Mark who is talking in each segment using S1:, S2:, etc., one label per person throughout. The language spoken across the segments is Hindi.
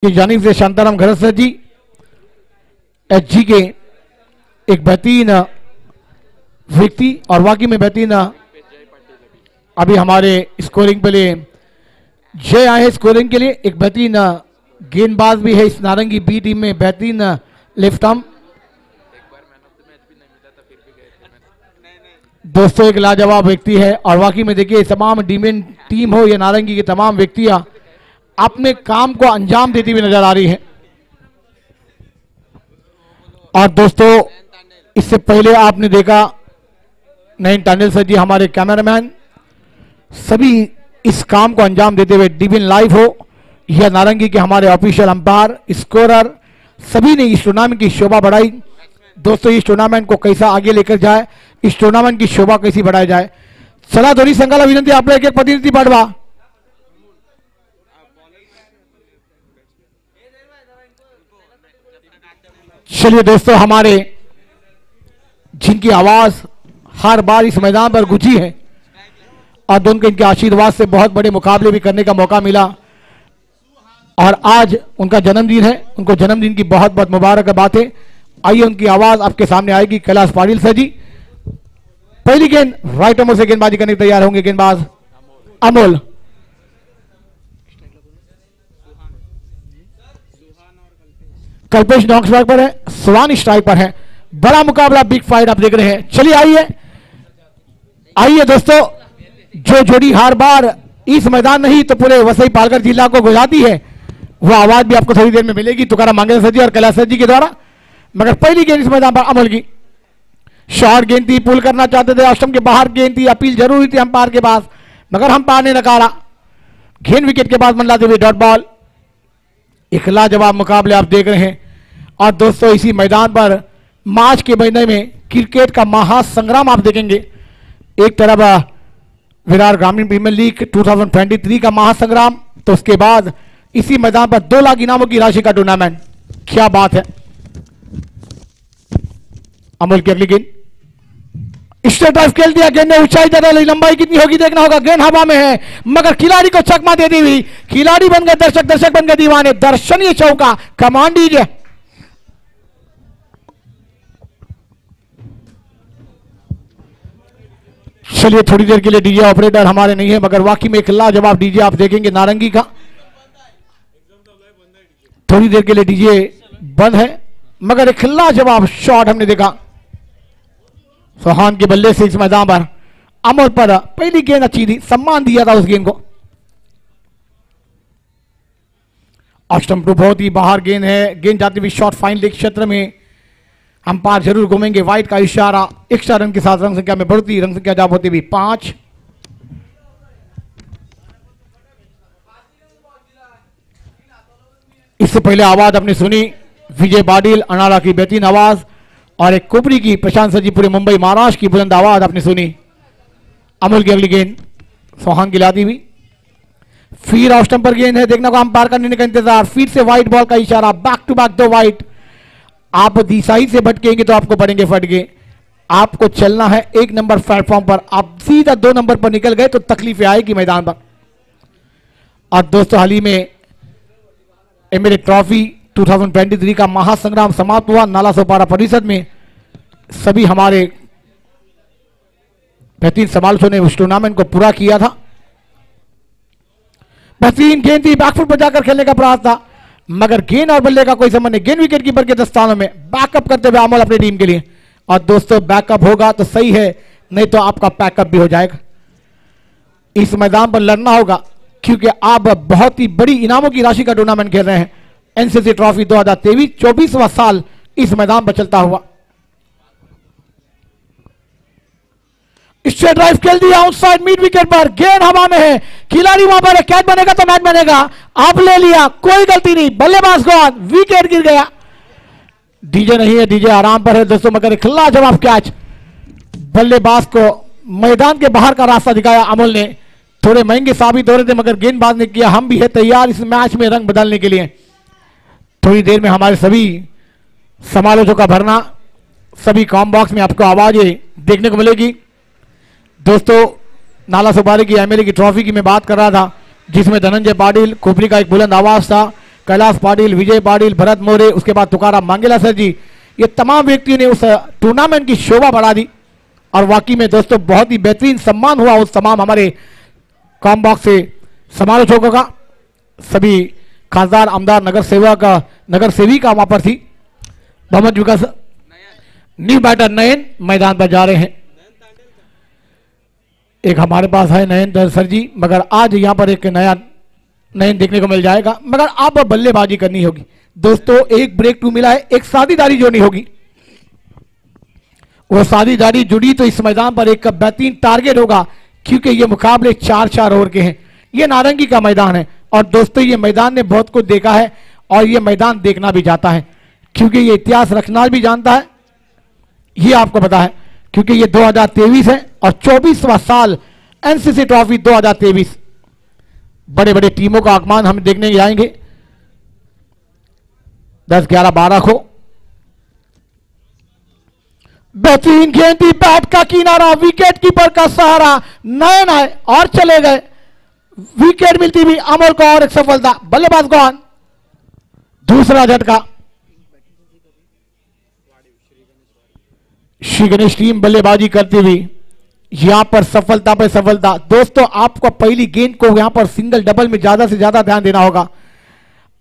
S1: की जानिब से शांताराम घरसर जी एचजी के एक बेहतरीन व्यक्ति और वाकई में बेहतरीन अभी हमारे स्कोरिंग के लिए जय आए हैं। स्कोरिंग के लिए एक बेहतरीन गेंदबाज भी है इस नारंगी बी टीम में, बेहतरीन लेफ्ट आर्म। दोस्तों एक लाजवाब व्यक्ति है और वाकई में देखिए तमाम डीमेन टीम हो या नारंगी के तमाम व्यक्तियां अपने काम को अंजाम देती हुई नजर आ रही है। और दोस्तों इससे पहले आपने देखा नयन टांडेल सर जी हमारे कैमरामैन सभी इस काम को अंजाम देते हुए डीबिन लाइव हो या नारंगी के हमारे ऑफिशियल अंपायर स्कोरर सभी ने इस टूर्नामेंट की शोभा बढ़ाई। दोस्तों इस टूर्नामेंट को कैसा आगे लेकर जाए, इस टूर्नामेंट की शोभा कैसी बढ़ाई जाए, चला दोन्ही संघाला विनंती आपल्या एक एक प्रतिनिधी पाठवा। चलिए दोस्तों हमारे जिनकी आवाज हर बार इस मैदान पर गूंजी है और उनके इनके आशीर्वाद से बहुत बड़े मुकाबले भी करने का मौका मिला और आज उनका जन्मदिन है, उनको जन्मदिन की बहुत बहुत मुबारकबाद है। आइए उनकी आवाज आपके सामने आएगी। कैलाश पाटिल सर जी पहली गेंद राइट अमोल से गेंदबाजी करने के तैयार होंगे। गेंदबाज अमोल, कल्पेश नॉक स्ट्राइक पर है, सुहान स्ट्राइक पर है। बड़ा मुकाबला, बिग फाइट आप देख रहे हैं। चलिए आइए आइए दोस्तों, जो जोड़ी हर बार इस मैदान नहीं तो पूरे वसई पालघर जिला को गुजाती है वो आवाज भी आपको थोड़ी देर में मिलेगी तुकाराम मांगेला सर जी और कैलाश सर जी के द्वारा। मगर पहली गेंद इस मैदान पर अमल की शॉर्ट गेंद थी, पुल करना चाहते थे, ऑस्टम के बाहर गेंद थी, अपील जरूरी थी अंपायर के पास मगर अंपायर ने नकारा। गेंद विकेट के बाद मंडलाते हुए डॉट बॉल। एक लाजवाब मुकाबले आप देख रहे हैं। और दोस्तों इसी मैदान पर मार्च के महीने में क्रिकेट का महासंग्राम आप देखेंगे। एक तरफ विराट ग्रामीण प्रीमियर लीग 2023 का महासंग्राम, तो उसके बाद इसी मैदान पर 2 लाख इनामों की राशि का टूर्नामेंट। क्या बात है। अमोल की अगली गेंद स्ट्रेट ड्राइव खेल दिया, गेंद ने ऊंचाई ज्यादा ली, लंबाई कितनी होगी देखना होगा। गेंद हवा में है मगर खिलाड़ी को चकमा दे दी हुई, खिलाड़ी बन गए दर्शक, दर्शक बन गए दीवाने। दर्शनीय चौका, कमांड दीजिए। चलिए थोड़ी देर के लिए डीजे ऑपरेटर हमारे नहीं है मगर वाकई में एक लाजवाब डीजे आप देखेंगे नारंगी का। थोड़ी देर के लिए डीजे बंद है मगर एक लाजवाब शॉट हमने देखा सुहान के बल्ले से इस मैदान पर। अमोल पर पहली गेंद अच्छी थी, सम्मान दिया था उस गेंद को। ऑस्टम टू बहुत ही बाहर गेंद है, गेंद जाती हुई शॉट फाइन लेग क्षेत्र में। अंपायर जरूर घूमेंगे, वाइट का इशारा। एक्स्ट्रा रन के साथ रन संख्या में बढ़ती, रन संख्या जाप होती हुई 5। इससे पहले आवाज आपने सुनी विजय पाटिल अनाड़ा की बेहतरीन आवाज और एक कुबरी की प्रशांत सर जी पूरे मुंबई महाराष्ट्र की बुलंद आवाज आपने सुनी। अमोल की अगली गेंद सोहान की लाती हुई, फिर ऑस्टम पर गेंद है, देखना को अंपायर का निर्णय का इंतजार। फिर से व्हाइट बॉल का इशारा, बैक टू बैक 2 वाइट। आप दिशाई से भटकेंगे तो आपको पड़ेंगे फटके। आपको चलना है 1 नंबर प्लेटफॉर्म पर, आप सीधा 2 नंबर पर निकल गए तो तकलीफें आएगी मैदान पर। और दोस्तों हाल ही में एमिरेट ट्रॉफी 2023 का महासंग्राम समाप्त हुआ नाला सोपारा परिषद में। सभी हमारे बेहतरीन समालोचकों ने उस टूर्नामेंट को पूरा किया था। बेहतरीन गेंद थी, बैकफुट पर जाकर खेलने का प्रयास था मगर गेंद और बल्ले का कोई संबंध नहीं। गेंद विकेट कीपर के दस्तानों में, बैकअप करते हुए अमल अपनी टीम के लिए। और दोस्तों बैकअप होगा तो सही है, नहीं तो आपका पैकअप भी हो जाएगा। इस मैदान पर लड़ना होगा क्योंकि आप बहुत ही बड़ी इनामों की राशि का टूर्नामेंट खेल रहे हैं। एनसीसी ट्रॉफी 2023 24वां साल इस मैदान पर चलता हुआ। स्ट्रेट ड्राइव खेल दिया आउटसाइड मिड विकेट पर, गेंद हवा में है, खिलाड़ी वहां पर है, कैच बनेगा तो मैच बनेगा। आप ले लिया, कोई गलती नहीं, बल्लेबाज गॉन, विकेट गिर गया। डीजे नहीं है, डीजे आराम पर है दोस्तों मगर एक लाजवाब कैच। बल्लेबाज को मैदान के बाहर का रास्ता दिखाया अमोल ने। थोड़े महंगे साबित हो रहे थे मगर गेंदबाज ने किया, हम भी है तैयार इस मैच में रंग बदलने के लिए। थोड़ी देर में हमारे सभी समालोचकों का भरना, सभी कॉम बॉक्स में आपको आवाजें देखने को मिलेगी। दोस्तों नाला सोपारी की एमएलए की ट्रॉफी की मैं बात कर रहा था जिसमें धनंजय पाटिल, खोपरी का एक बुलंद आवाज था, कैलाश पाटिल, विजय पाटिल, भरत मोरे, उसके बाद तुकाराम मांगेला सर जी, ये तमाम व्यक्तियों ने उस टूर्नामेंट की शोभा बढ़ा दी। और वाकई में दोस्तों बहुत ही बेहतरीन सम्मान हुआ उस तमाम हमारे कॉम्बॉक्स से समालोचकों का। सभी खासदार, आमदार, नगर सेविका वहां पर थी। मोहम्मद विकास न्यू बैटर नयन मैदान पर जा रहे हैं। एक हमारे पास है नयन सर जी, मगर आज यहां पर एक नया नयन देखने को मिल जाएगा, मगर आप बल्लेबाजी करनी होगी दोस्तों। एक ब्रेक टू मिला है, एक साझेदारी जोड़नी होगी। वो साझेदारी जुड़ी तो इस मैदान पर एक बेहतरीन टारगेट होगा, क्योंकि ये मुकाबले 4-4 ओवर के हैं। ये नारंगी का मैदान है और दोस्तों ये मैदान ने बहुत कुछ देखा है और ये मैदान देखना भी चाहता है, क्योंकि ये इतिहास रखना भी जानता है। ये आपको पता है, क्योंकि ये 2023 है और 24वां साल एनसीसी ट्रॉफी 2023। बड़े बड़े टीमों का आगमन हम देखने जाएंगे 10, 11, 12 को। बेहतरीन गेंदी, बैट का किनारा, विकेट कीपर का सहारा, नयन आए और चले गए। विकेट मिलती भी अमर को और एक सफलता। बल्लेबाज कौन? दूसरा झटका। श्री गणेश टीम बल्लेबाजी करती हुई यहां पर सफलता पर सफलता। दोस्तों आपको पहली गेंद को यहां पर सिंगल डबल में ज्यादा से ज्यादा ध्यान देना होगा।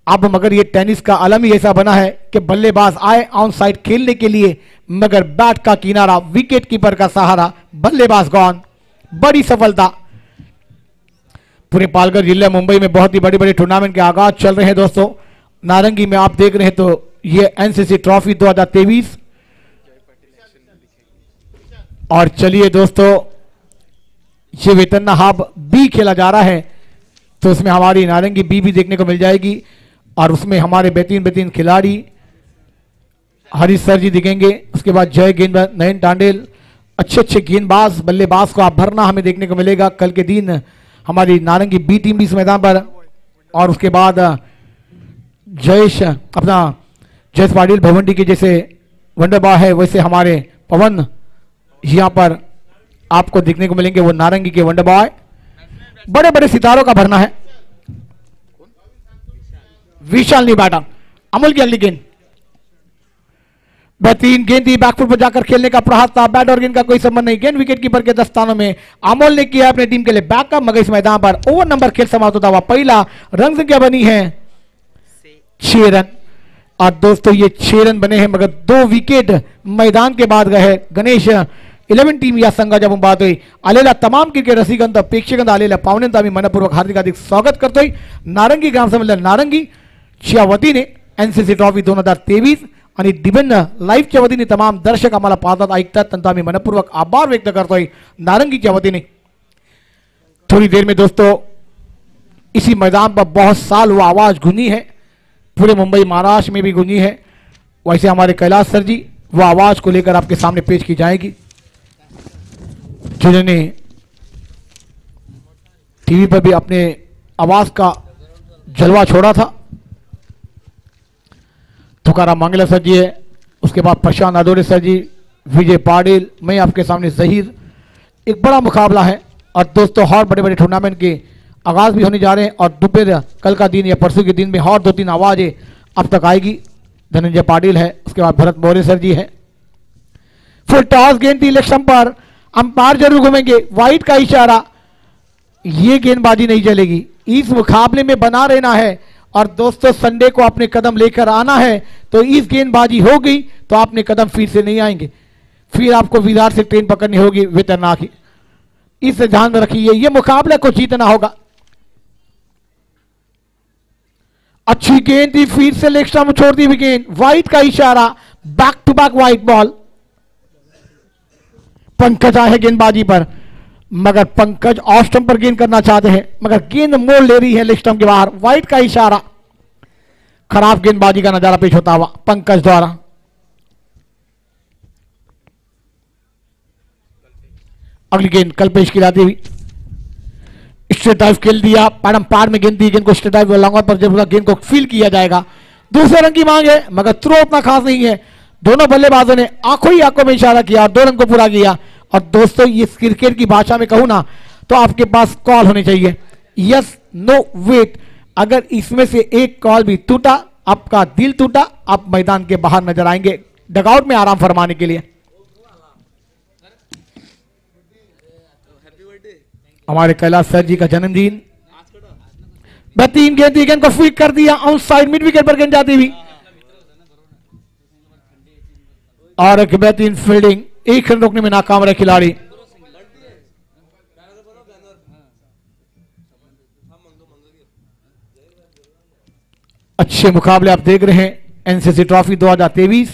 S1: अब मगर ये टेनिस का अलम ही ऐसा बना है कि बल्लेबाज आए ऑन साइड खेलने के लिए, मगर बैट का किनारा, विकेट कीपर का सहारा, बल्लेबाज कौन? बड़ी सफलता। पूरे पालघर जिले मुंबई में बहुत ही बड़े बड़े टूर्नामेंट के आगाज चल रहे हैं दोस्तों। नारंगी में आप देख रहे हैं तो ये एनसीसी ट्रॉफी 2023। और चलिए दोस्तों ये वेतन्ना हाफ बी खेला जा रहा है, तो उसमें हमारी नारंगी बी भी देखने को मिल जाएगी और उसमें हमारे बेहतरीन खिलाड़ी हरीश सर जी दिखेंगे। उसके बाद जय गेंदबाज नयन टांडेल, अच्छे गेंदबाज बल्लेबाज को आप भरना हमें देखने को मिलेगा कल के दिन। हमारी नारंगी बी टीम भी इस मैदान पर। और उसके बाद जयेश पाटिल भवंडी के जैसे वंडर बॉय है, वैसे हमारे पवन यहां पर आपको देखने को मिलेंगे, वो नारंगी के वंडर बॉय। बड़े बड़े सितारों का भरना है। विशाल नहीं बैटा, अमल की अगली गेंद, बेहतरीन गेंद थी, बैकफुट पर जाकर खेलने का प्रयास था। बैट और गेंद का कोई संबंध नहीं। गेंद विकेट कीपर के 10 स्थानों में अमोल ने किया अपनी टीम के लिए बैकअप, मगर इस मैदान पर ओवर नंबर खेल समाप्त होता हुआ पहला रन संख्या बनी है 6 रन। और दोस्तों ये 6 रन बने हैं, मगर 2 विकेट मैदान के बाद गए। गणेश 11 टीम या संघ जब बात हुई आलेला तमाम क्रिकेट रसिकंत प्रेक्षकंत आलेल्या पाहुण्यांचा आम्ही मनपूर्वक हार्दिक स्वागत करतोय। नारंगी ग्राम संमेलन नारंगी च्या वतीने एनसीसी ट्रॉफी 2023 आणि डिबेन लाईव्हच्या वतीने तमाम दर्शक आम्हाला पाहतात ऐकतात, त्यांचा आम्ही मनपूर्वक आभार व्यक्त करतोय नारंगीच्या वतीने। थोड़ी देर में दोस्तों इसी मैदान पर बहुत साल वो आवाज गूंजी है, पूरे मुंबई महाराष्ट्र में भी गूंजी है। वैसे हमारे कैलाश सर जी वो आवाज को लेकर आपके सामने पेश की जाएगी, जिन्होंने टीवी पर भी अपने आवाज का जलवा छोड़ा था। तुकाराम मांगेला सर जी है, उसके बाद प्रशांत नादोरे सर जी, विजय पाटिल, मैं आपके सामने जहीर। एक बड़ा मुकाबला है और दोस्तों और बड़े बड़े टूर्नामेंट के आगाज भी होने जा रहे हैं और दोपहर कल का दिन या परसों के दिन में और 2-3 आवाजें अब तक आएगी। धनंजय पाटिल है, उसके बाद भरत मोरे सर जी है। फुल टॉस गेंद थी, लेग पर अंपायर जरूर घूमेंगे, वाइड का इशारा। ये गेंदबाजी नहीं चलेगी, इस मुकाबले में बना रहना है और दोस्तों संडे को अपने कदम लेकर आना है। तो इस गेंदबाजी हो गई तो आपने कदम फिर से नहीं आएंगे, फिर आपको विरार से ट्रेन पकड़नी होगी वेतरना की। इसे ध्यान में रखिए, ये मुकाबले को जीतना होगा। अच्छी गेंद थी, फिर से लेग स्टंप छोड़ दी गेंद, वाइड का इशारा, back to back wide ball. Pankaj आए हैं गेंदबाजी पर, मगर पंकज ऑफ स्टंप पर गेंद करना चाहते हैं, मगर गेंद मोड़ ले रही है लेग स्टंप के बाहर, वाइड का इशारा। खराब गेंदबाजी का नजारा पेश होता हुआ पंकज द्वारा। अगली गेंद कल पेश की जाती हुई, स्ट्रेट ड्राइव खेल दिया, पैडम पार में गेंद दी, गेंद को स्ट्रेट ड्राइव लॉन्ग पर जब गेंद को फील किया जाएगा। दूसरे रन की मांग है, मगर थ्रो उतना खास नहीं है। दोनों बल्लेबाजों ने आंखों ही आंखों में इशारा किया और 2 रन को पूरा किया। और दोस्तों ये क्रिकेट की भाषा में कहूं ना तो आपके पास कॉल होनी चाहिए, यस नो वेट। अगर इसमें से एक कॉल भी टूटा, आपका दिल टूटा, आप मैदान के बाहर नजर आएंगे डगआउट में आराम फरमाने के लिए। हमारे कैलाश सर जी का जन्मदिन। बेहतरीन गेंद थी, गेंद को फीक कर दिया आउट साइड, मिड विकेट पर गेंद जाती हुई और एक बेहतरीन फील्डिंग, एक रन रोकने में नाकाम रहे खिलाड़ी। अच्छे मुकाबले आप देख रहे हैं एनसीसी ट्रॉफी 2023,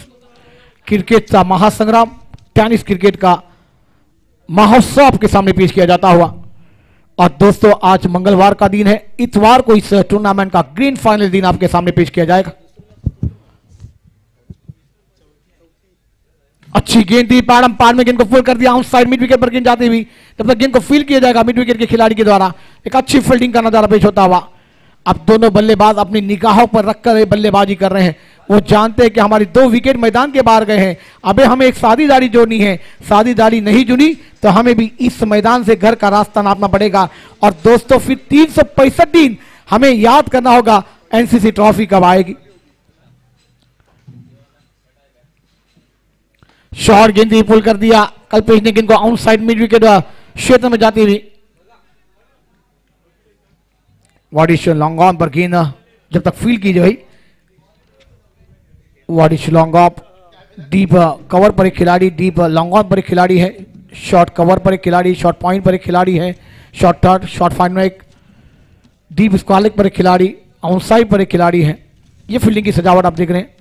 S1: क्रिकेट का महासंग्राम, टेनिस क्रिकेट का महोत्सव आपके सामने पेश किया जाता हुआ। और दोस्तों आज मंगलवार का दिन है, इतवार को इस टूर्नामेंट का ग्रैंड फाइनल दिन आपके सामने पेश किया जाएगा। अच्छी गेंद थी, पार में गेंद को फील कर दिया आउट साइड, मिड विकेट पर गेंद जाती हुई, तब तक गेंद को फील किया जाएगा मिड विकेट के खिलाड़ी के द्वारा। एक अच्छी फील्डिंग का नजारा पेश होता हुआ। अब दोनों बल्लेबाज अपनी निगाहों पर रखकर बल्लेबाजी कर रहे हैं। वो जानते हैं कि हमारी 2 विकेट मैदान के बाहर गए हैं, अबे हमें एक साझेदारी जोड़नी है, साझेदारी नहीं जुड़ी तो हमें भी इस मैदान से घर का रास्ता नापना पड़ेगा। और दोस्तों फिर 365 दिन हमें याद करना होगा एनसीसी ट्रॉफी कब आएगी। शॉर्ट गेंद पुल कर दिया, कल्पेश ने गेंद को आउट साइड मिड विकेट क्षेत्र में जाती हुई। वाडिश लॉन्ग ऑन पर गेंद जब तक फील्ड की जाए, वाडिश लॉन्ग ऑफ, डीप कवर पर एक खिलाड़ी, डीप लॉन्ग ऑन पर एक खिलाड़ी है, शॉर्ट कवर पर एक खिलाड़ी, शॉर्ट पॉइंट पर एक खिलाड़ी है, शॉर्ट थर्ड, शॉर्ट फाइन में एक, डीप स्क्वालिक पर एक खिलाड़ी, आउटसाइड पर एक खिलाड़ी है। ये फील्डिंग की सजावट आप देख रहे हैं।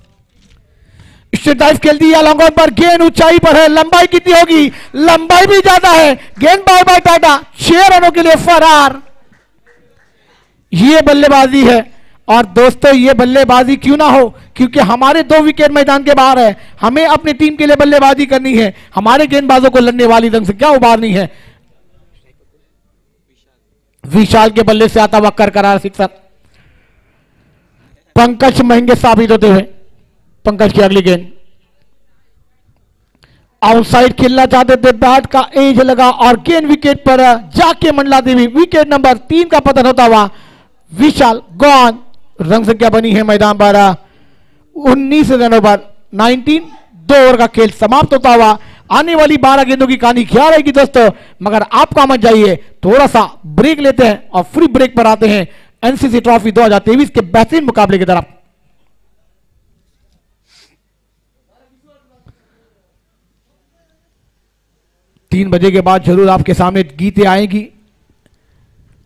S1: स्ट्रेट ड्राइव खेल दिया लॉन्ग ऑन पर, गेंद ऊंचाई पर है, लंबाई कितनी होगी, लंबाई भी ज्यादा है, गेंद बाय बाय टाटा, 6 रनों के लिए फरार। ये बल्लेबाजी है और दोस्तों ये बल्लेबाजी क्यों ना हो, क्योंकि हमारे 2 विकेट मैदान के बाहर है, हमें अपनी टीम के लिए बल्लेबाजी करनी है, हमारे गेंदबाजों को लड़ने वाली रंग से क्या उबारनी है। विशाल के बल्ले से आता हुआ करकरा सिक्सर, पंकज महंगे साबित होते हुए। पंकज की अगली गेंद आउटसाइड खेलना चाहते थे, बैट का एज लगा और गेंद विकेट पर जाके मंडलाती हुई, विकेट नंबर 3 का पतन होता हुआ। विशाल गॉन, रन संख्या बनी है मैदान पर 19 रनों पर 19, 2 ओवर का खेल समाप्त होता हुआ। आने वाली 12 गेंदों की कहानी क्या रहेगी दोस्तों, मगर आप काम मत जाइए, थोड़ा सा ब्रेक लेते हैं और फ्री ब्रेक पर आते हैं एनसीसी ट्रॉफी 2023 के बेहतरीन मुकाबले की तरफ। तीन बजे के बाद जरूर आपके सामने गीतें आएंगी।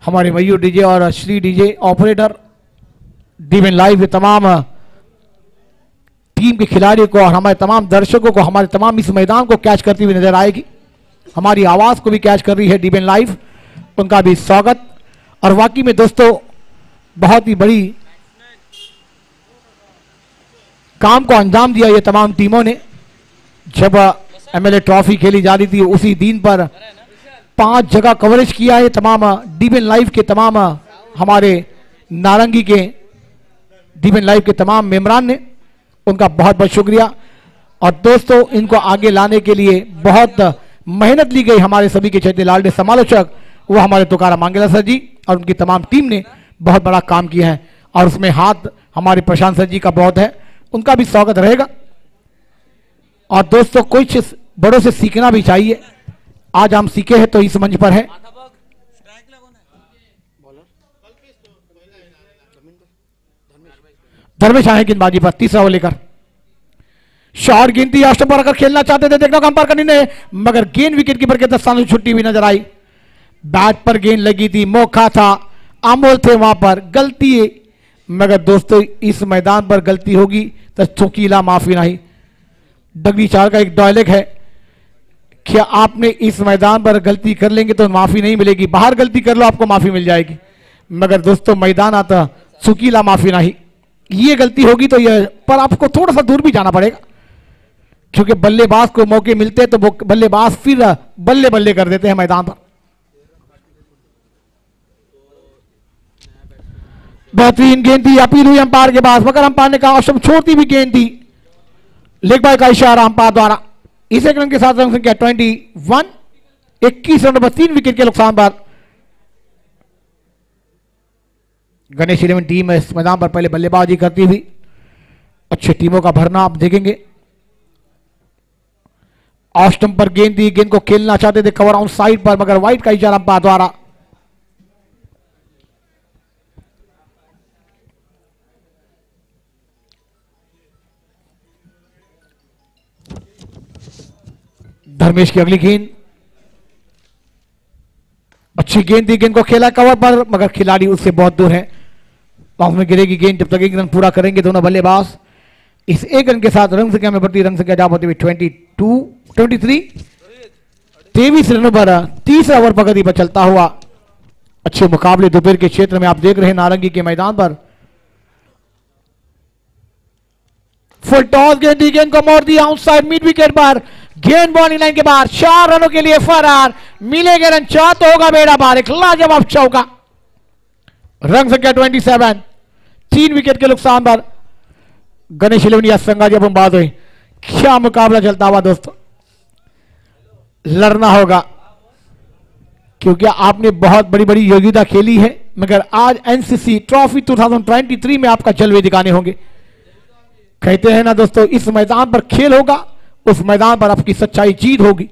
S1: हमारे मयूर डीजे और Shri DJ operator D1 live के तमाम टीम के खिलाड़ियों को और हमारे तमाम दर्शकों को, हमारे तमाम इस मैदान को कैच करती हुई नजर आएगी। हमारी आवाज को भी कैच कर रही है डीवन लाइव, उनका भी स्वागत। और वाकई में दोस्तों बहुत ही बड़ी काम को अंजाम दिया ये तमाम टीमों ने। जब एमएलए ट्रॉफी खेली जा रही थी उसी दिन पर 5 जगह कवरेज किया है तमाम डीवन लाइव के तमाम हमारे नारंगी के डीवन लाइव के तमाम मेंबरान ने, उनका बहुत बहुत शुक्रिया। और दोस्तों इनको आगे लाने के लिए बहुत मेहनत ली गई हमारे सभी के चैते लाडले समालोचक, वो हमारे तुकाराम मांगेला सर जी और उनकी तमाम टीम ने बहुत बड़ा काम किया है और उसमें हाथ हमारे प्रशांत सर जी का बहुत है, उनका भी स्वागत रहेगा। और दोस्तों कुछ बड़ों से सीखना भी चाहिए, आज हम सीखे हैं तो इस मंच पर है। धर्मेश आए गेंदबाजी पर, तीसरा ओवर लेकर शॉर्ट गेंद थी, ऑस्टम पर अगर खेलना चाहते थे, देखना अंपायर करनी ने, मगर गेंद विकेट कीपर के 10 सालों की छुट्टी हुई नजर आई। बैट पर गेंद लगी थी, मौका था, अमोल थे वहां पर, गलती है, मगर दोस्तों इस मैदान पर गलती होगी तो चौकीला माफी नहीं। डगली चार का एक डायलॉग है, क्या आपने इस मैदान पर गलती कर लेंगे तो माफी नहीं मिलेगी, बाहर गलती कर लो आपको माफी मिल जाएगी, मगर दोस्तों मैदान आता चौकीला माफी नहीं। ये गलती होगी तो ये पर आपको थोड़ा सा दूर भी जाना पड़ेगा, क्योंकि बल्लेबाज को मौके मिलते हैं तो बल्लेबाज फिर बल्ले बल्ले कर देते हैं मैदान पर। बेहतरीन गेंद थी, अपील हुई अंपायर के पास, मगर अंपायर ने कहा ऑप्शन छोड़ती भी गेंद थी, लेग बाय का इशारा अंपायर द्वारा। इस एक रन के साथ रन संख्या 21, 21 रन पर 3 विकेट के नुकसान पर गणेश 11 टीम इस मैदान पर पहले बल्लेबाजी करती हुई, अच्छी टीमों का भरना आप देखेंगे। ऑफ स्टंप पर गेंद दी, गेंद को खेलना चाहते थे कवर ऑन साइड पर, मगर वाइड का इशारा अंपायर द्वारा। धर्मेश की अगली गेंद, अच्छी गेंद दी, गेंद को खेला कवर पर, मगर खिलाड़ी उससे बहुत दूर है। बाउंस में गिरेगी गेंद जब तक एक रन पूरा करेंगे दोनों बल्लेबाज। इस एक रन के साथ रन संख्या में बढ़ती, रन संख्या जा होती हुई 23। 23 रनों पर तीसरा ओवर प्रगति पर चलता हुआ अच्छे मुकाबले दोपहर के क्षेत्र में आप देख रहे हैं नारंगी के मैदान पर। फुल टॉस गेंद दी, गेंद को मोड़ दिया आउटसाइड मिड विकेट पर, गेंद बॉलिंग लाइन के बाहर, 4 रनों के लिए फरार। मिलेंगे रन, 4 तो होगा बेड़ा पार, एक लाजवाब चौका। रन संख्या 27, 3 विकेट के नुकसान पर गणेश 11 संगा जब हम बात हुई, क्या मुकाबला चलता हुआ दोस्तों। लड़ना होगा क्योंकि आपने बहुत बड़ी बड़ी योग्यता खेली है, मगर आज एनसीसी ट्रॉफी 2023 में आपका जलवे दिखाने होंगे। कहते हैं ना दोस्तों, इस मैदान पर खेल होगा, उस मैदान पर आपकी सच्चाई जीत होगी।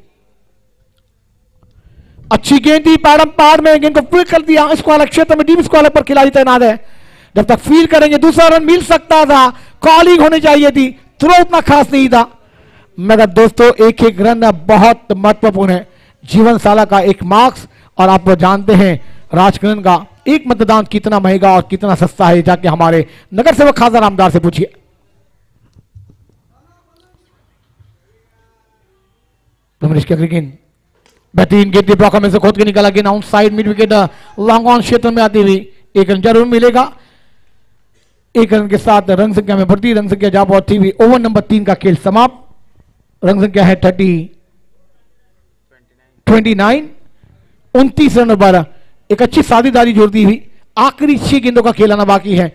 S1: अच्छी गेंद दी, पैडम पार में गेंद को पूरी कर दिया। स्क्वायर क्षेत्र में डीप स्क्वायर पर खिलाड़ी तैनात है, जब तक फील करेंगे दूसरा रन मिल सकता था, कॉलिंग होनी चाहिए थी, थ्रो उतना खास नहीं था। मगर दोस्तों एक एक रन बहुत महत्वपूर्ण है, जीवन साला का एक मार्क्स। और आप जानते हैं राजकरण का एक मतदान कितना महंगा और कितना सस्ता है, जाके हमारे नगर सेवक खासा रामदार से पूछिए। बेहतरीन गेंद ब्लॉकर में से खोद के निकाला, गेंद out side mid wicket long on क्षेत्र में आती हुई, एक रन जरूर मिलेगा। एक रन के साथ रन संख्या में बढ़ती, रन संख्या जा पहुंची हुई। ओवर नंबर 3 का खेल समाप्त। रन संख्या है 29। 29 रनों पर एक अच्छी साझेदारी जोड़ती हुई आखिरी 6 गेंदों का खेल आना बाकी है।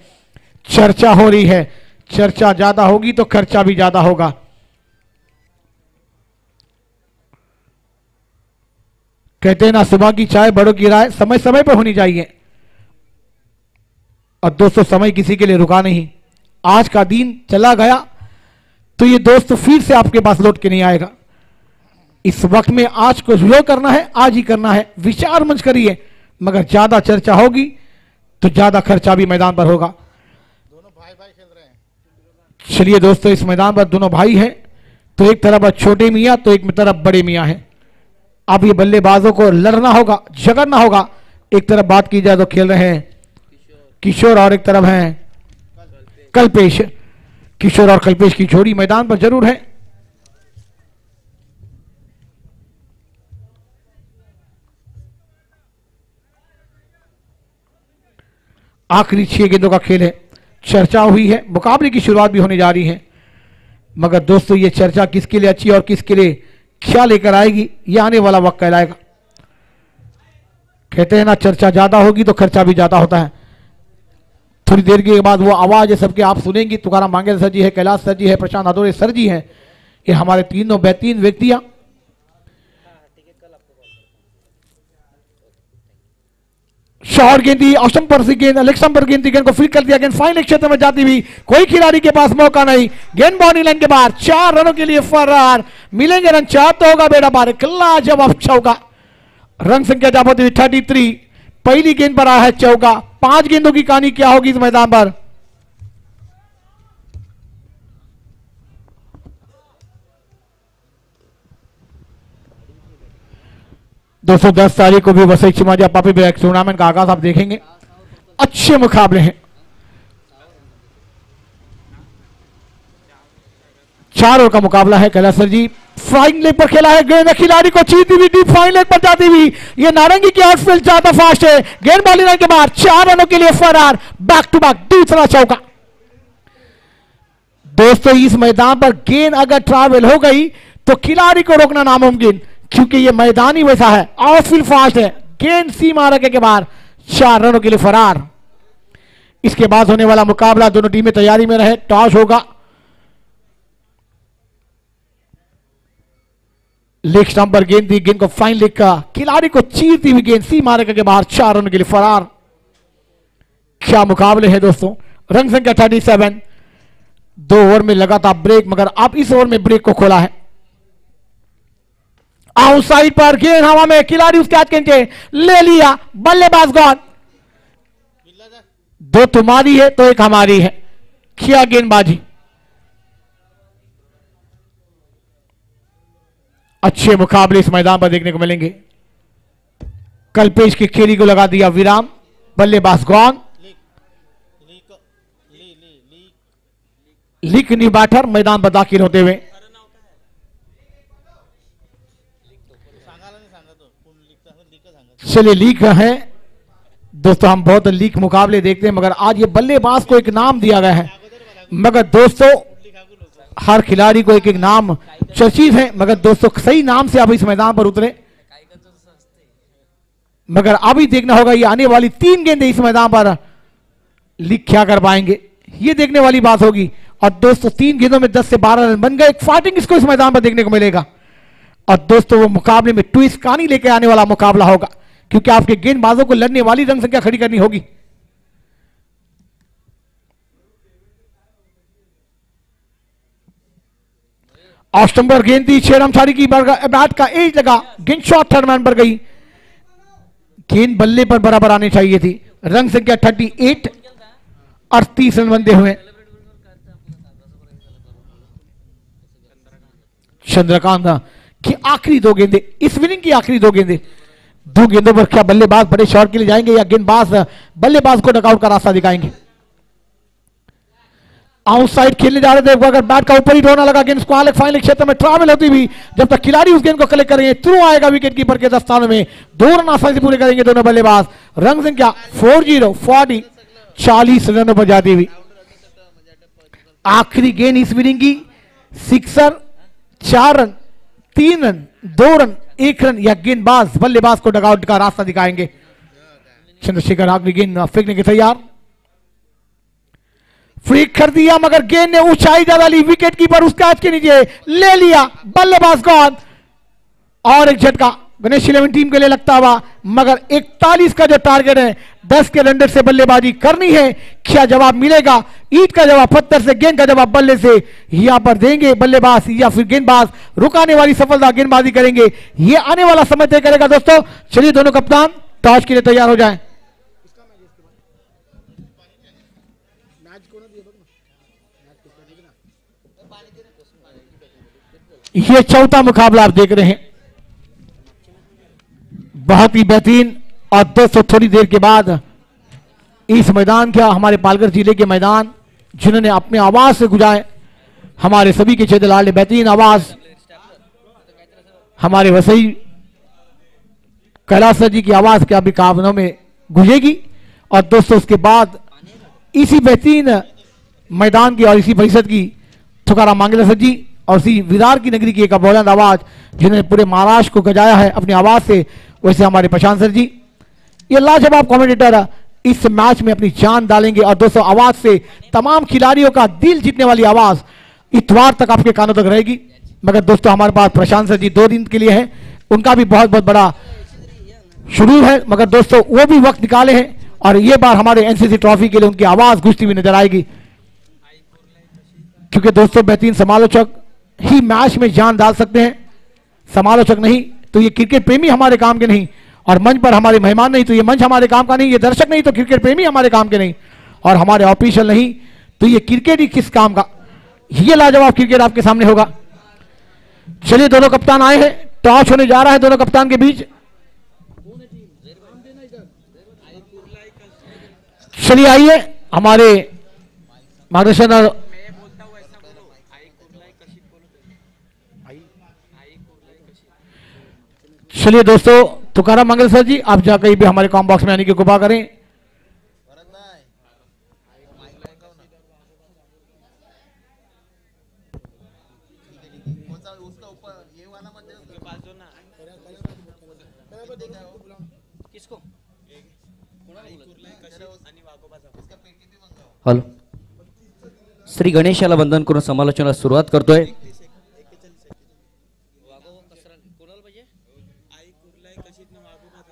S1: चर्चा हो रही है, चर्चा ज्यादा होगी तो खर्चा भी ज्यादा होगा। कहते हैं ना, सुबह की चाय बड़ों की राय समय समय पर होनी चाहिए। और दोस्तों समय किसी के लिए रुका नहीं, आज का दिन चला गया तो ये दोस्त फिर से आपके पास लौट के नहीं आएगा। इस वक्त में आज को जो करना है आज ही करना है, विचार मंच करिए, मगर ज्यादा चर्चा होगी तो ज्यादा खर्चा भी मैदान पर होगा।
S2: दोनों भाई भाई खेल रहे हैं।
S1: चलिए दोस्तों, इस मैदान पर दोनों भाई हैं, तो एक तरफ छोटे मियां तो एक तरफ बड़े मियां हैं। अब ये बल्लेबाजों को लड़ना होगा, झगड़ना होगा। एक तरफ बात की जाए तो खेल रहे हैं किशोर और एक तरफ हैं कल्पेश। किशोर और कल्पेश की जोड़ी मैदान पर जरूर है। आखिरी 6 गेंदों का खेल है, चर्चा हुई है, मुकाबले की शुरुआत भी होने जा रही है। मगर दोस्तों ये चर्चा किसके लिए अच्छी और किसके लिए क्या लेकर आएगी, ये आने वाला वक्त कहलाएगा। कहते हैं ना, चर्चा ज्यादा होगी तो खर्चा भी ज्यादा होता है। थोड़ी देर के बाद वो आवाज है सबके आप सुनेंगी। तुकाराम मांगे सर जी है, कैलाश सर जी है, प्रशांत आदोरे सर जी हैं, ये हमारे तीनों बेहतरीन व्यक्तियां। शॉर्ट गेंद दी, ऑस्टम पर से गेंद अलेक्सम पर गेंद को फ्लिक कर दिया, गेंद फाइनल क्षेत्र में जाती हुई, कोई खिलाड़ी के पास मौका नहीं, गेंद बाउंड्री लाइन के बाहर, 4 रनों के लिए फरार। मिलेंगे रन, 4 तो होगा बेड़ा पार, किला जवाब चौका। रन संख्या जा होती हुई 33। पहली गेंद पर आया है चौका। 5 गेंदों की कहानी क्या होगी इस मैदान पर। दोस्तों 10 तारीख को भी वसई चिमाजा पापी बैग टूर्नामेंट का आगाज आप देखेंगे। अच्छे मुकाबले हैं, 4 ओवर का मुकाबला है। कैलाश सर जी फ्लाइंग लेग पर खेला है, गेंद खिलाड़ी को चीती हुई डीप फाइन लेग पर जाती हुई, ये नारंगी की आउटफील्ड ज्यादा फास्ट है, गेंद बॉलिंग लाइन के बाद 4 रनों के लिए फरार। बैक टू बैक दूसरा चौका। दोस्तों इस मैदान पर गेंद अगर ट्रैवल हो गई तो खिलाड़ी को रोकना नामुमकिन, क्योंकि ये मैदान ही वैसा है, आउटफील्ड फास्ट है। गेंद सीमा रखे के बाद 4 रनों के लिए फरार। इसके बाद होने वाला मुकाबला, दोनों टीमें तैयारी में रहे, टॉस होगा। लेग स्टंप पर गेंद दी, गेंद को फाइन लेग का खिलाड़ी को चीरती हुई गेंद सीमा रखे के बाहर, 4 रनों के लिए फरार। क्या मुकाबले हैं दोस्तों। रन संख्या 37। 2 ओवर में लगातार ब्रेक, मगर अब इस ओवर में ब्रेक को खोला है। आउटसाइड पर गेंद हवा में, खिलाड़ी उसके हाथ के नीचे ले लिया, बल्लेबाज गॉन। 2 तुम्हारी है तो 1 हमारी है। किया गेंदबाजी। अच्छे मुकाबले इस मैदान पर देखने को मिलेंगे। कल्पेश की खेली को लगा दिया विराम, बल्लेबाज गॉन। लीक न्यू बैटर मैदान पर दाखिल होते हुए। चलिए लीक है दोस्तों, हम बहुत लीक मुकाबले देखते हैं, मगर आज ये बल्लेबाज को एक नाम दिया गया है। मगर दोस्तों हर खिलाड़ी को एक एक नाम चर्चित है, मगर दोस्तों सही नाम से आप इस मैदान पर उतरे। मगर अभी देखना होगा ये आने वाली 3 गेंदें इस मैदान पर लीक क्या कर पाएंगे, ये देखने वाली बात होगी। और दोस्तों 3 गेंदों में 10 से 12 रन बन गए। एक फाइटिंग इसको इस मैदान पर देखने को मिलेगा। और दोस्तों वो मुकाबले में ट्विस्ट कहानी लेके आने वाला मुकाबला होगा, क्योंकि आपके गेंदबाजों को लड़ने वाली रन संख्या खड़ी करनी होगी। ऑस्टम्बर गेंद थी, 6 रन छाड़ी की, बैट का एज लगा, गेंद शॉर्ट थर्ड मैन पर गई। गेंद बल्ले पर बराबर आनी चाहिए थी। रन संख्या 38, 38 रन बनते हुए। चंद्रकांत की आखिरी 2 गेंदे, इस इनिंग की आखिरी 2 गेंदे। 2 गेंदों पर क्या बल्लेबाज बड़े शॉट के लिए जाएंगे या गेंदबाज बल्लेबाज को नॉकआउट का रास्ता दिखाएंगे। आउटसाइड खेलने जा रहे थे, अगर बैट का ऊपर ही ढोना लगा, गेंद स्क्वायर फाइनल क्षेत्र में ट्रैवल होती हुई जब तक खिलाड़ी उस गेंद को कलेक्ट करेंगे, थ्रू आएगा विकेट कीपर के 10 स्थानों में। 2 रन आसानी से पूरे करेंगे दोनों बल्लेबाज। रन संख्या 40, 40 रनों पर जाती हुई। आखिरी गेंद इस इनिंग की, sixer, 4 run, 3 run, 2 run, 1 run, या गेंदबाज बल्लेबाज को डगआउट का रास्ता दिखाएंगे। चंद्रशेखर आखिरी गेंद फेंकने के तैयार, फ्लिक कर दिया, मगर गेंद ने ऊंचाई ज्यादा ली, विकेट कीपर उसके हाथ के नीचे ले लिया, बल्लेबाज गॉन। और एक झटका गणेश 11 टीम के लिए लगता हुआ, मगर 41 का जो टारगेट है, 10 के रन से बल्लेबाजी करनी है। क्या जवाब मिलेगा? ईंट का जवाब पत्थर से, गेंद का जवाब बल्ले से। यहां पर देंगे बल्लेबाज या फिर गेंदबाज रुकाने वाली सफलता गेंदबाजी करेंगे, ये आने वाला समय तय करेगा दोस्तों। चलिए दोनों कप्तान टॉस के लिए तैयार हो जाएं। ये चौथा मुकाबला आप देख रहे हैं, बहुत ही बेहतरीन। और दोस्तों थोड़ी देर के बाद इस मैदान का, हमारे पालघर जिले के मैदान जिन्होंने अपने आवाज से गुजारे, हमारे सभी के क्षेत्र लाल बेहतरीन आवाज, हमारे वसई कैलाश जी की आवाज के अभी कामों में गुंजेगी। और दोस्तों उसके बाद इसी बेहतरीन मैदान की और इसी परिषद की तुकाराम मांगले सर जी और इसी विरार की नगरी की एक बुलंद आवाज जिन्होंने पूरे महाराष्ट्र को गजाया है अपनी आवाज से, वैसे हमारे प्रशांत सर जी, ये लाजवाब कमेंटेटर इस मैच में अपनी जान डालेंगे। और दोस्तों आवाज से तमाम खिलाड़ियों का दिल जीतने वाली आवाज इतवार तक आपके कानों तक रहेगी। मगर दोस्तों हमारे पास प्रशांत सर जी 2 दिन के लिए हैं, उनका भी बहुत बहुत बड़ा शुरू है, मगर दोस्तों वो भी वक्त निकाले हैं और ये बार हमारे एनसीसी ट्रॉफी के लिए उनकी आवाज गूंजती हुई नजर आएगी। क्योंकि दोस्तों बेहतरीन समालोचक ही मैच में जान डाल सकते हैं, समालोचक नहीं तो ये क्रिकेट प्रेमी हमारे काम के नहीं, और मंच पर हमारे मेहमान नहीं तो ये मंच हमारे काम का नहीं, ये दर्शक नहीं तो क्रिकेट प्रेमी हमारे काम के नहीं, और हमारे ऑफिशियल नहीं तो ये क्रिकेट ही किस काम का। ये लाजवाब क्रिकेट आपके सामने होगा। चलिए दोनों कप्तान आए हैं, टॉस होने जा रहा है दोनों कप्तान के बीच। चलिए आइए हमारे मार्गदर्शन और चलिए दोस्तों तुकाराम मंगल सर जी आप जा कहीं भी हमारे कॉम बॉक्स में आने की कृपा करें।
S3: हॅलो, श्री गणेशाला वंदन करून समालोचनाला सुरुवात करतोय।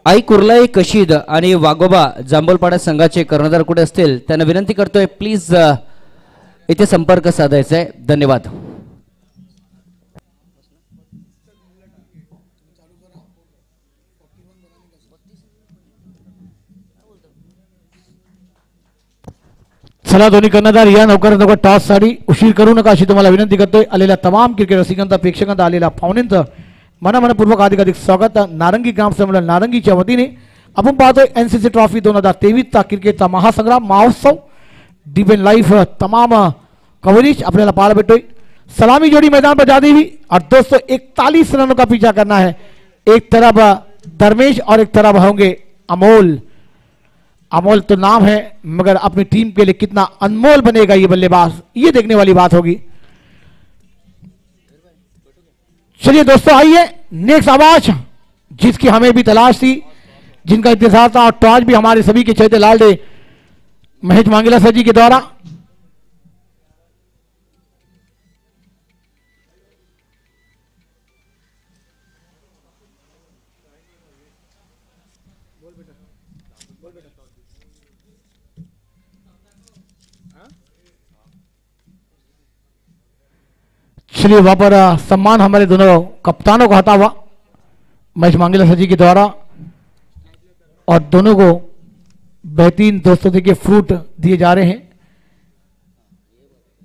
S3: आई कुर्लाई कशीद आणि वाघोबा जांभूलपाडा संघाचे कर्णधार कुठे असतील त्यांना विनंती करतोय, प्लीज इथे संपर्क साधायचा आहे. धन्यवाद.
S1: चला दोन्ही कर्णधार या लवकर टॉस साठी उशीर करू नका अशी तुम्हाला विनंती करतोय. आलेल्या तमाम क्रिकेट रसिकांचा प्रेक्षकांचा आलेल्या पाहुण्यांचं मनपूर्वक अधिकाधिक स्वागत. नारंगी ग्राम संमेलन नारंगीच्या वतीने आपण पाहतोय एनसीसी ट्रॉफी 2023चा क्रिकेटचा महासंग्राम महोत्सव डिबेन लाइफ तमाम कवरेज आपल्याला पाहायला भेटतोय. सलामी जोड़ी मैदान पर जाती हुई और दोस्तों 41 रनों का पीछा करना है. एक तरफ धर्मेश और एक तरफ होंगे अमोल. अमोल तो नाम है मगर अपनी टीम के लिए कितना अनमोल बनेगा ये बल्लेबाज, ये देखने वाली बात होगी. चलिए दोस्तों आइए नेक्स्ट आवाज जिसकी हमें भी तलाश थी, जिनका इंतजार था और टॉस भी हमारे सभी के चहेते लाडले महेश मांगेला सर जी के द्वारा. चलिए वहां पर सम्मान हमारे दोनों कप्तानों को हटा हुआ महेश मांगेला सर जी के द्वारा और दोनों को बेहतरीन दोस्तों के फ्रूट दिए जा रहे हैं.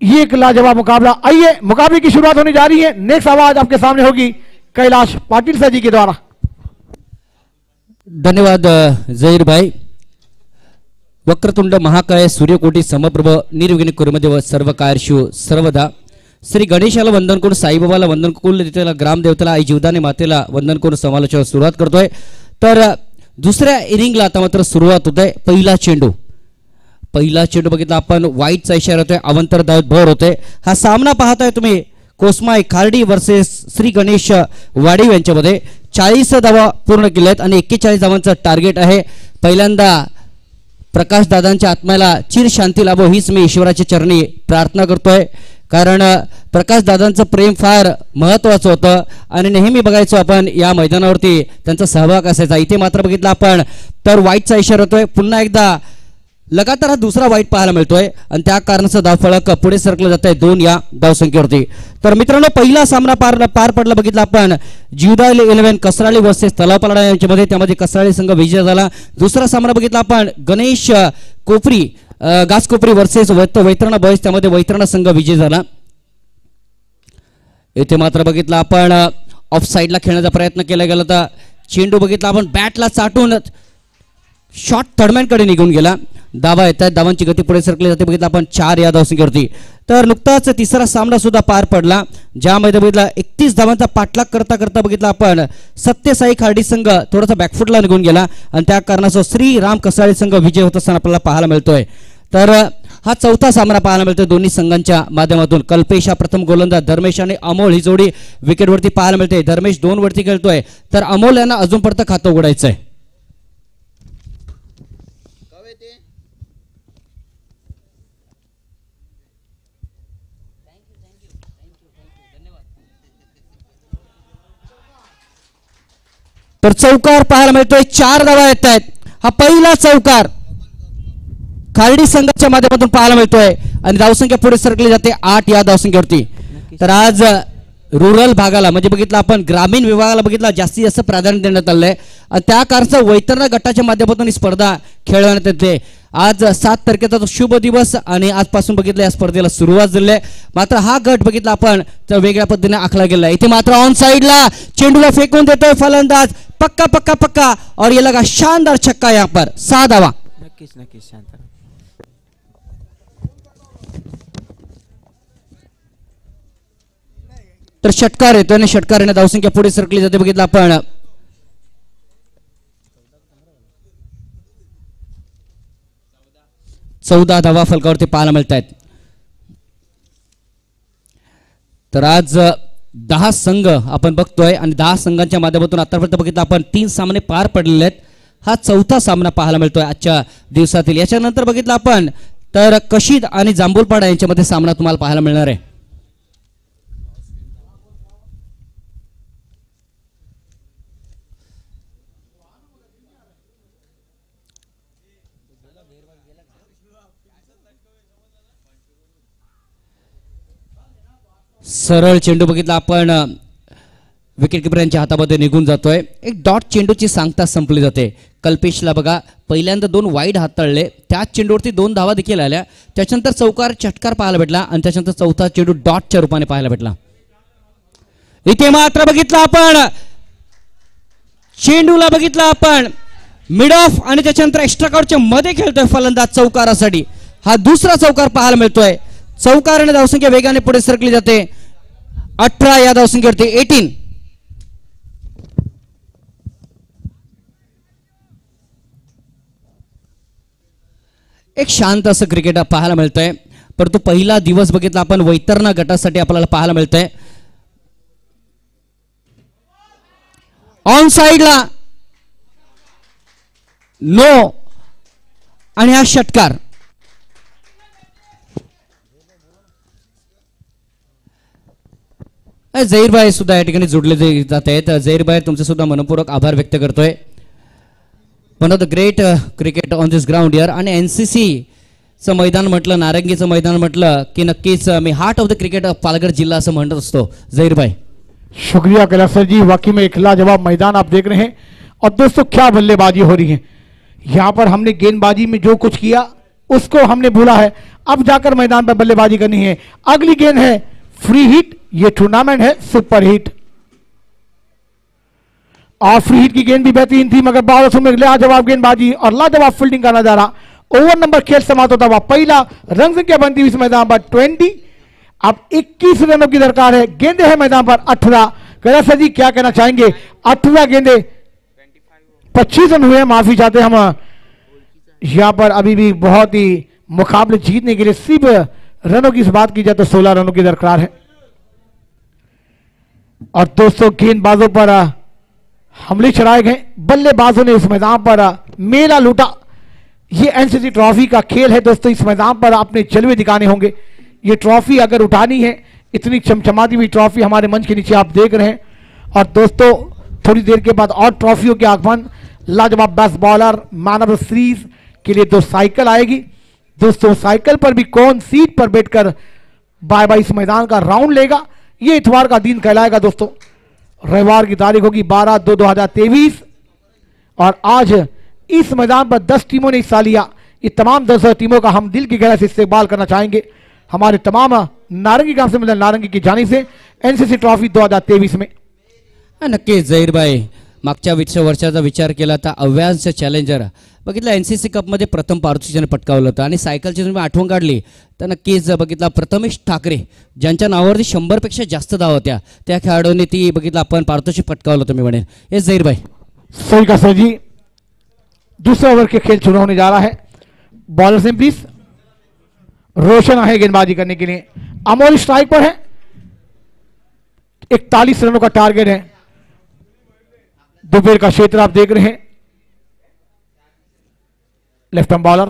S1: ये एक लाजवाब मुकाबला. आइए मुकाबले की शुरुआत होने जा रही है. नेक्स्ट आवाज आपके सामने होगी कैलाश पाटिल सर जी के द्वारा.
S3: धन्यवाद जहीर भाई. वक्रतुंड महाकाय सूर्यकोटी समप्रभ निर्विघ्न कुरुमदेव सर्व कार्यशु सर्वदा. श्री गणेशाला वंदन करून, साईबाबाला वंदन करून, तिथला ग्रामदेवतेला, आई जीवदानी मातेला वंदन करून समालोचनाला सुरुवात करतोय. तर दुसऱ्या इनिंगला आता मात्र सुरुवात होत आहे. पहिला चेंडू बघितला आपण, वाईटचा इशारा होतोय, अवंतर धावत भर होते. हा सामना पाहताय तुम्ही कोस्माई खार्डी वर्सेस श्री गणेश वाडीव यांच्यामध्ये 40 धावा पूर्ण केल्या आहेत आणि 41 धावांचं टार्गेट आहे. पहिल्यांदा प्रकाश दादांच्या आत्म्याला चिर शांती लाभो हीच मी ईश्वराच्या चरणी प्रार्थना करतोय. कारण प्रकाश दादांचं प्रेम फार महत्वाचं होतं आणि नेहमी बघायचो आपण या मैदानावरती त्यांचा सहभाग असायचा. इथे मात्र बघितला आपण तर वाईटचा इशारा होतोय. पुन्हा एकदा लगातार हा दुसरा वाईट पाहायला मिळतोय आणि त्या कारणाचं धावफलक पुढे सरकलं जात आहे 2 या धावसंख्येवरती. तर मित्रांनो पहिला सामना पार पडला बघितला आपण जीवदाय 11 कसराळी वर्सेस तलावपाडा यांच्यामध्ये, त्यामध्ये कसराळी संघ विजय झाला. दुसरा सामना बघितला आपण गणेश कोपरी गासकोपरी वर्सेस वैतरणा बॉयज, त्यामध्ये वैतरणा संघ विजय झाला. इथे मात्र बघितला आपण ऑफ साईडला खेळण्याचा प्रयत्न केला गेला होता. चेंडू बघितला आपण बॅटला चाटून शॉट थर्डमॅनकडे निघून गेला. धावा येत आहेत, धावांची गती पुढे सरकली जाते बघितला आपण 4 या धावसंख्येवरती. तर नुकताच तिसरा सामना सुद्धा पार पडला ज्यामध्ये बघितला 31 धावांचा पाठलाग करता करता बघितला आपण सत्यसाई खार्डी संघ थोडासा बॅकफुटला निघून गेला आणि त्या कारणासह श्री राम कसाळे संघ विजय होत असताना आपल्याला पाहायला मिळतोय. तर हा चौथा सामना पाहायला मिळतोय दोन्ही संघांच्या माध्यमातून. कल्पेश हा प्रथम गोलंदाज, धर्मेश आणि अमोल ही जोडी विकेटवरती पाहायला मिळते. धर्मेश 2 वरती खेळतोय तर अमोल यांना अजून परत खातं उघडायचं आहे. तर चौकार पाहायला मिळतोय, 4 धावा येत आहेत. हा पहिला चौकार खार्डी संघाच्या माध्यमातून पाहायला मिळतोय आणि धावसंख्या पुढे सरकली जाते 8 या धावसंख्येवरती. तर आज रुरल भागाला म्हणजे बघितलं आपण ग्रामीण विभागाला बघितला जास्तीत जास्त प्राधान्य देण्यात आलंय आणि त्या कारणाचं वैतरणा गटाच्या माध्यमातून ही स्पर्धा खेळवण्यात येते. आज 7 तारखेचा तो शुभ दिवस आणि आजपासून बघितलं या स्पर्धेला सुरुवात झाली आहे. मात्र हा गट बघितला आपण तर वेगळ्या पद्धतीने आखला गेला. इथे मात्र ऑन साइडला चेंडूला फेकून देतोय फलंदाज, पक्का पक्का पक्का और ये लगा शानदार छक्का यहाँ पर 6 धावा.
S4: नक्कीच शांत.
S3: तर षटकार येतो आणि षटकाराने धावसंख्या पुढे सरकली जाते बघितलं आपण. चौदा धावा फलकावरती पाहायला मिळत आहेत. तर आज 10 संघ आपण बघतोय आणि 10 संघांच्या माध्यमातून आतापर्यंत बघितलं आपण 3 सामने पार पडलेले आहेत. हा चौथा सामना पाहायला मिळतोय आजच्या दिवसातील. याच्यानंतर बघितलं आपण तर कशीद आणि जांभूलपाडा यांच्यामध्ये सामना तुम्हाला पाहायला मिळणार आहे. सरळ चेंडू बघितला आपण विकेट किपर यांच्या हातामध्ये निघून जातोय. एक डॉट चेंडूची सांगता संपली जाते. कल्पेशला बघा पहिल्यांदा 2 वाईड हाताळले, त्याच चेंडूवरती 2 धावा देखील आल्या. त्याच्यानंतर चौकार चटकार पाहायला भेटला आणि त्याच्यानंतर चौथा चेंडू डॉटच्या रूपाने पाहायला भेटला. इथे मात्र बघितला आपण चेंडूला बघितला आपण मिड ऑफ आणि त्याच्यानंतर एक्स्ट्रा कॉर्डच्या मध्ये खेळतोय फलंदाज चौकारासाठी. हा दुसरा चौकार पाहायला मिळतोय. चौकाराने धावसंख्या वेगाने पुढे सरकली जाते. 18 या धावसंख्येवरती 18. एक शांत असं क्रिकेट पाहायला मिळतंय. परंतु पहिला दिवस बघितला आपण वैतरणा गटासाठी आपल्याला पाहायला मिळतंय. ऑन साइडला नो आणि हा षटकार. झहीरभाई सुद्धा या ठिकाणी जोडले जात आहेत. झहीरभाई तुमचे सुद्धा मनपूर्वक आभार व्यक्त करतोय. One of the great cricket on this ground here. आणि NCCचं मैदान म्हटलं, नारंगीचं मैदान म्हटलं की नक्कीच मी heart of the cricket of Palghar जिल्हा असं म्हणत असतो. झहीरभाई
S1: शुक्रिया कैलाश सर जी, वाकई में एक लाजवाब मैदान आप देख रहे हैं. और दोस्तों क्या बल्लेबाजी हो रही है यहाँ पर. हमने गेंदबाजी में जो कुछ किया उसको हमने भूला है. अब जाकर मैदान पर बल्लेबाजी करनी है. अगली गेंद है फ्री हिट. ये टूर्नामेंट है सुपर हिट और फ्री हिट की गेंद भी बेहतरीन थी, मगर बावसों में लाजवाब गेंदबाजी और लाजवाब फील्डिंग का नजारा. ओवर नंबर खेल समाप्त होता हुआ पहला रन संख्या बनती हुई इस मैदान पर 20. अब 21 रनों की दरकार है. गेंदे हैं मैदान पर 18. कैलाश सर जी क्या कहना चाहेंगे. 18 गेंदे 25 रन हुए. माफी चाहते हम यहां पर अभी भी बहुत ही मुकाबले जीतने के लिए सिर्फ रनों की बात की जाए तो 16 रनों की दरकार है. और दोस्तों गेंदबाजों पर हमले चलाए गए. बल्लेबाजों ने इस मैदान पर मेला लूटा. ये NCC ट्रॉफी का खेल है दोस्तों. इस मैदान पर आपने जलवे दिखाने होंगे. ये ट्रॉफी अगर उठानी है, इतनी चमचमाती हुई ट्रॉफी हमारे मंच के नीचे आप देख रहे हैं. और दोस्तों थोड़ी देर के बाद और ट्रॉफियों के आगमन. लाजवाब best bowler, man of the series के लिए 2 साइकिल आएगी. दोस्तों साइकिल पर भी कौन सीट पर बैठकर बाय बाय इस मैदान का राउंड लेगा, ये इतवार का दिन कहलाएगा दोस्तों. रविवार की तारीख होगी 12/2/2023 और आज इस मैदान पर 10 टीमों ने हिस्सा लिया. ये तमाम 10 टीमों का हम दिल की गहराई से इस्तेमाल करना चाहेंगे. हमारे तमाम नारंगी ग्राम से मिलने नारंगी की जानी से NCC ट्रॉफी 2023 में.
S3: नक्कीच झहीरभाई मागच्या वर्षाचा विचार केला तर अव्यांश चॅलेंजर बघितलं NCC कपमध्ये प्रथम पारितोषिकाने पटकावलं होतं. आणि सायकलची तुम्ही आठवण काढली तर नक्कीच बघितला प्रथमेश ठाकरे ज्यांच्या नावावरती 100पेक्षा जास्त धावा होत्या त्या खेळाडूंनी ती बघितलं आपण पारितोषिक पटकावलं होतं मी म्हणेन. हे झहीरभाई
S1: सही का सर जी. दूसरा ओवर के खेल शुरू होने जा रहा है. बॉलर से प्लीज. रोशन है गेंदबाजी करने के लिए. अमोल स्ट्राइक पर है. 41 रनों का टारगेट है. दोपहर का क्षेत्र आप देख रहे हैं. लेफ्ट आर्म बॉलर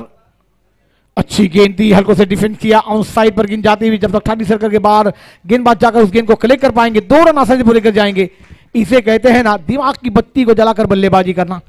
S1: अच्छी गेंद थी, हल्कों से डिफेंस किया. ऑन साइड पर गेंद जाती हुई जब तक 30 सर्कल के बाहर गेंदबाज जाकर उस गेंद को कलेक्ट कर पाएंगे 2 रन आसानी से पूरे कर जाएंगे. इसे कहते हैं ना दिमाग की बत्ती को जलाकर बल्लेबाजी करना.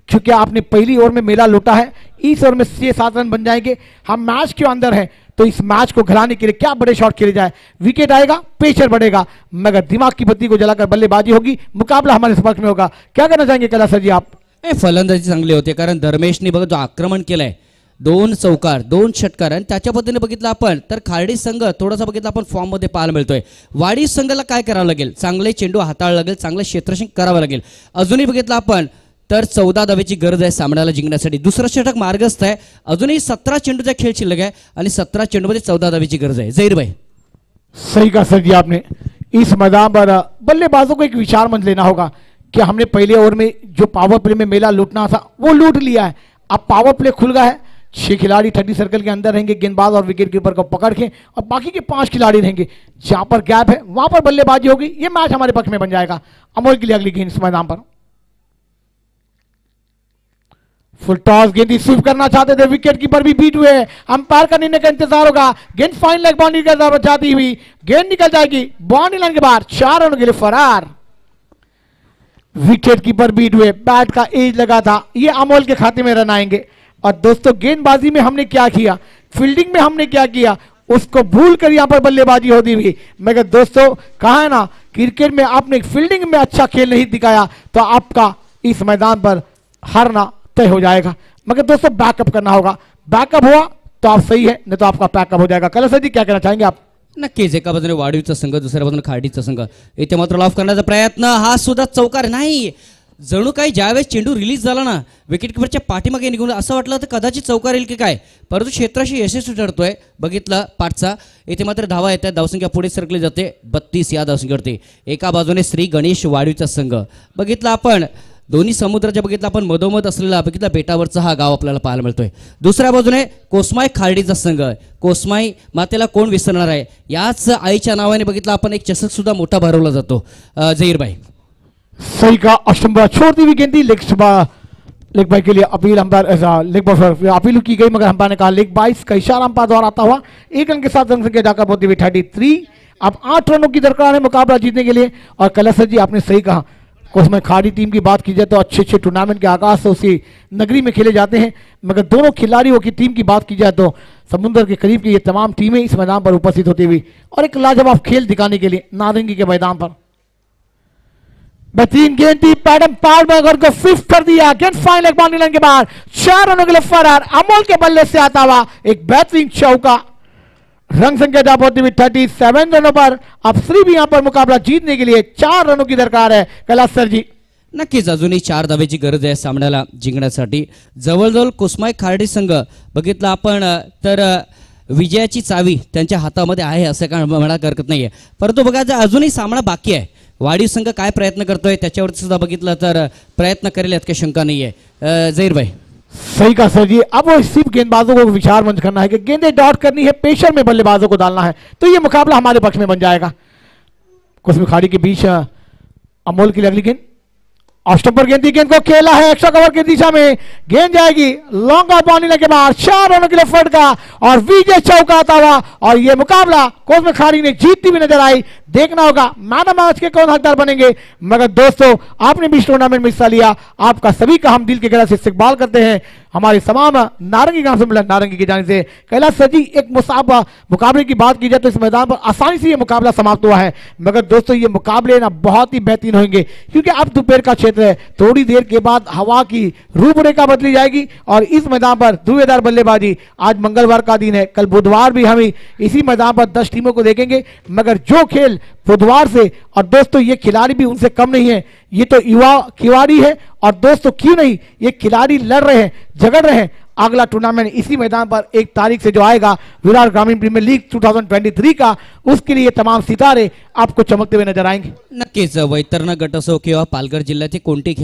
S1: क्योंकि आपने पहली ओवर में मेला लूटा है, इस ओवर में 6-7 रन बन जाएंगे. हम मैच के अंदर हैं तो इस मैच को घिलाने के लिए क्या बड़े शॉट खेले जाए. विकेट आएगा, प्रेशर बढ़ेगा, मगर दिमाग की बत्ती को जलाकर बल्लेबाजी होगी. मुकाबला हमारे संपर्क में होगा. क्या कहना चाहेंगे कैलाश सर जी आप.
S3: फलंदाजी चांगली होते कारण धर्मेशने बघा जो आक्रमण केलंय 2 चौकार 2 षटकार आणि त्याच्या पद्धतीने बघितलं आपण तर खार्डी संघ थोडासा बघितलं आपण फॉर्म मध्ये पाहायला मिळतोय. वाडी संघाला काय करावं लागेल, चांगले चेंडू हाताळावं लागेल, चांगलं क्षेत्ररक्षण करावं लागेल. अजूनही बघितलं आपण तर 14 धावेची गरज आहे सामन्याला जिंकण्यासाठी. दुसरं षटक मार्गस्थ आहे. अजूनही 17 चेंडूचा खेळ शिल्लक आहे आणि 17 चेंडूमध्ये 14 धावेची गरज आहे. झहीरभाई
S1: सही कहा सर जी आपने. इस मैदान पर बल्लेबाजों को एक विचार मंद लेना होगा कि हमने पहले ओवर में जो पावर प्ले में मेला लूटना था वो लूट लिया है. अब पावर प्ले खुल गया है. 6 खिलाड़ी 30 सर्कल के अंदर रहेंगे, गेंदबाज और विकेट कीपर को पकड़ के, और बाकी के 5 खिलाड़ी रहेंगे. जहां पर गैप है वहां पर बल्लेबाजी होगी. ये मैच हमारे पक्ष में बन जाएगा. अमोल के लिए अगली गेंद इस मैदान पर. फुल टॉस गेंद स्वीप करना चाहते थे, विकेट कीपर भी बीट हुए. अंपायर का निर्णय का इंतजार होगा. गेंद फाइन लेग बाउंड्री के तरफ जाती हुई गेंद निकल जाएगी बाउंड्री लाइन के बाहर. 4 रनों के लिए फरार. विकेट कीपर बीट हुए, बैट का एज लगा था. ये अमोल के खाते में रन आएंगे. और दोस्तों गेंदबाजी में हमने क्या किया, फील्डिंग में हमने क्या किया, उसको भूल कर यहां पर बल्लेबाजी होती हुई। मगर दोस्तों कहा है ना, क्रिकेट में आपने फील्डिंग में अच्छा खेल नहीं दिखाया तो आपका इस मैदान पर हारना तय हो जाएगा। मगर दोस्तों बैकअप करना होगा, बैकअप हुआ तो आप सही है, नहीं तो आपका पैकअप हो जाएगा। कलश जी क्या कहना चाहेंगे आप?
S3: नक्कीच, एका बाजूने वाढीवचा संघ, दुसऱ्या बाजूने खाडीचा संघ, इथे मात्र लॉफ करण्याचा प्रयत्न, हा सुद्धा चौकार नाही. जणू काही ज्यावेळेस चेंडू रिलीज झाला ना विकेट किपरच्या पाठीमागे निघून असं वाटलं तर कदाचित चौकार येईल की काय, परंतु क्षेत्राशी यशस्वी ठरतोय. बघितलं पाठचा, इथे मात्र धावा येतात, धावसंख्या पुढे सरकली जाते 32 या धावसंख्येवरती. एका बाजूने श्री गणेश वाढीवचा संघ, बघितलं आपण दोन्ही समुद्राच्या, बघितलं आपण मधोमध असलेला, बघितलं बेटावरचा हा गाव आपल्याला पाहायला मिळतोय. दुसऱ्या बाजूने कोसमाई खार्डीचा संघ, कोसमाई मातेला कोण विसरणार आहे, याच आईच्या नावाने बघितलं आपण एक चषक सुद्धा मोठा भरवला जातो. जहीरभाई
S1: सही का अष्टम छोड़ती हुई गेंदी लेग बाई के लिए appeal umpire leg ball appeal की गई, मगर अंपायर ने कहा लेग बाइस का इशारा अंपायर द्वारा आता हुआ. एक रन के साथ रन संख्या जाकर पहुंचती हुई 33. अब 8 रनों की दरकार है मुकाबला जीतने के लिए. और कलश जी आपने सही कहा, कोसमाई खाड़ी टीम की बात की जाए तो अच्छे टूर्नामेंट के आगाज से उसी नगरी में खेले जाते हैं, मगर दोनों खिलाड़ियों की टीम की बात की जाए तो समुद्र के करीब की ये तमाम टीमें इस मैदान पर उपस्थित होती हुई और एक लाजवाब खेल दिखाने के लिए नारंगी के मैदान पर. बेहतरीन गेंद थी, पैडम पालमगर को फिफ्थ कर दिया. गेंद फाइन लेग बाउंड्री लाइन के बाहर, 4 रनों के लिए फरार. अमोल के बल्ले से आता हुआ एक बेहतरीन चौका. रंग संख्या जा पहुंचती हुई 37 रनों पर. अब श्री भी यहां पर मुकाबला जीतने के लिए 4 रनों की दरकार है. कैलाश सर जी
S3: नक्कीच अजूनही 4 धावेची गरज आहे सामन्याला जिंकण्यासाठी. जवळजवळ कोसमाई खार्डी संघ बघितलं आपण तर विजयाची चावी त्यांच्या हातामध्ये आहे असं काय म्हणायला हरकत नाहीये, परंतु बघा अजूनही सामना बाकी आहे. वाढीव संघ काय प्रयत्न करतोय त्याच्यावरती सुद्धा बघितलं तर प्रयत्न करेल यात काही शंका नाहीये. जहीर भाई
S1: सही का सर जी, अब वो सिर्फ गेंदबाजों को विचार मंच करना है कि गेंदें डॉट करनी है, प्रेशर में बल्लेबाजों को डालना है, तो ये मुकाबला हमारे पक्ष में बन जाएगा. कोसमी खाड़ी के बीच अमोल की अगली गेंद, ऑस्टम पर गेंद, गेंद को खेला है एक्स्ट्रा कवर की दिशा में, गेंद जाएगी लॉन्ग ऑफ बाउंड्री के बाद 4 रनों के लिए फटका और विजय चौका आता हुआ. और ये मुकाबला कोसमी खाड़ी ने जीतती हुई नजर आई. देखना होगा मैन ऑफ मैच के कौन हकदार बनेंगे. मगर दोस्तों आपने भी इस टूर्नामेंट में हिस्सा लिया, आपका सभी का हम दिल के गहराई से इस्तकबाल करते हैं. हमारे तमाम नारंगी गांव से मिला नारंगी की जाने से. कैलाश सर जी एक मुकाबले की बात की जाए तो इस मैदान पर आसानी से ये मुकाबला समाप्त हुआ है, मगर दोस्तों ये मुकाबले ना बहुत ही बेहतरीन होंगे क्योंकि अब दोपहर का क्षेत्र है. थोड़ी देर के बाद हवा की रूपरेखा बदली जाएगी और इस मैदान पर धुएंधार बल्लेबाजी. आज मंगलवार का दिन है, कल बुधवार भी हम इसी मैदान पर 10 टीमों को देखेंगे. मगर जो खेल बुधवार से, और दोस्तों ये खिलाड़ी भी उनसे कम नहीं है, ये तो युवा खिलाड़ी है. और दोस्तों क्यों नहीं, ये खिलाड़ी लड़ रहे हैं, झगड़ रहे हैं. अगला टूर्नामेंट इसी मैदान पर 1 तारीख से जो आएगा विराट ग्रामीण प्रीमियर लीग 2023 का, उसके लिए तमाम सितारे आपको चमकते हुए नजर आएंगे.
S3: नक्कीच वैतरणा गट असो किंवा पालघर जिल्ह्याचे कोणते